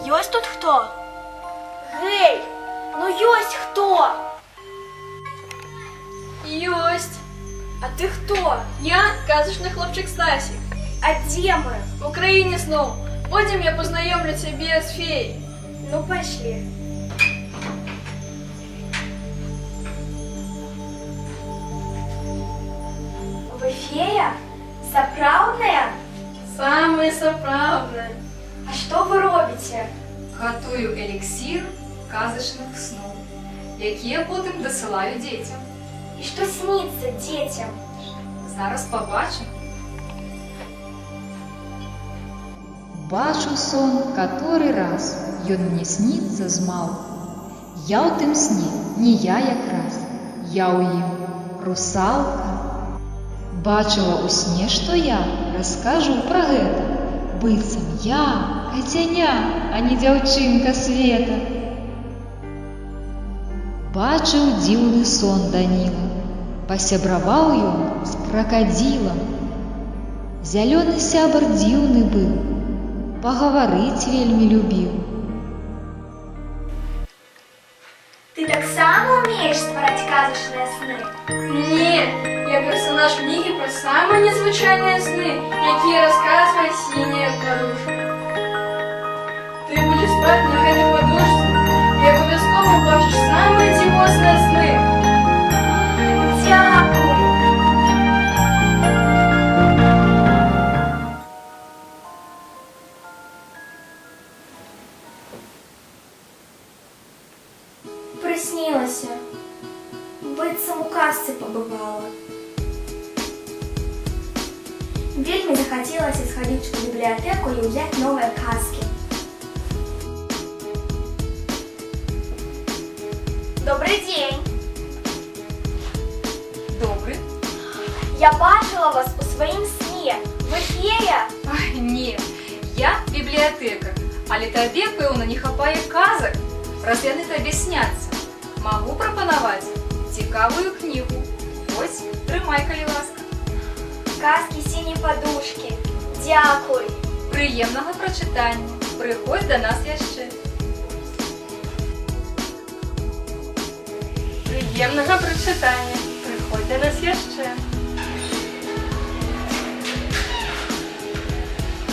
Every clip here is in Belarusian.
Ёсць тут хто? Гей, ну ёсць хто? Ёсць. А ты хто? Я казочный хлопчик Стасик. А дзе мы? В Украине снова. Потім я познайомлю тебе с феей. Ну пошли. Вы фея? Сапраўдная? Самое сапраўднае. А што вы робіце? Гатую эліксір казачных снов, якія потым дасылаю дзецям. І што сніцца дзецям? Зараз пабачым. Бачу сон каторы раз, ён мне сніцца змалку. Я ў тым сне, не я якраз, я ў ім русалка. Бачыла ў сне, што я раскажу пра гэта. Быццам я, кацяня, а не дзяўчынка света. Бачыў дзіўны сон Даніла, пасябраваў ён з кракадзілам. Зялёны сябар дзіўны быў, пагаварыць вельмі любіў. Ты таксама умееш ствараць казачныя сны? Не, я персонаж книги про самые незвычайные сны, якія рассказывает синяя подушка. Ты будешь спать на этой подушке и обовязково убачишь самые дзівосныя сны. Дзякуй! Прыснілася. Быццам у казцы пабывала. Вельмі захацелася схадзіць у бібліятэку і ўзяць новыя казкі. Добрый день! Добры? Я бачила вас у сваім сне. Вы фея? Ай, не, я бібліятэкар, але табе, пэўна, не хапае казак, раз яны табе сняцца. Магу прапанаваць цікавую кнігу. Вось, трымай, калі ласка. Казкі сіняй падушкі. Дзякуй! Прыемнага прачытання. Прыходзь да нас яшчэ. Приємного прочитання. Приходь до нас яшчэ.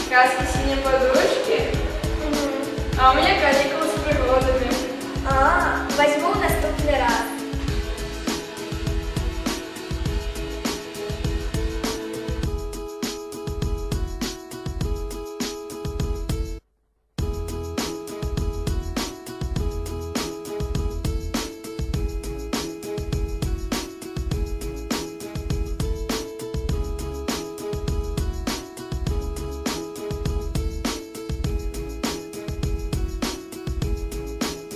Сказки синей подушки? А у меня каникулы с пригодами. Возьму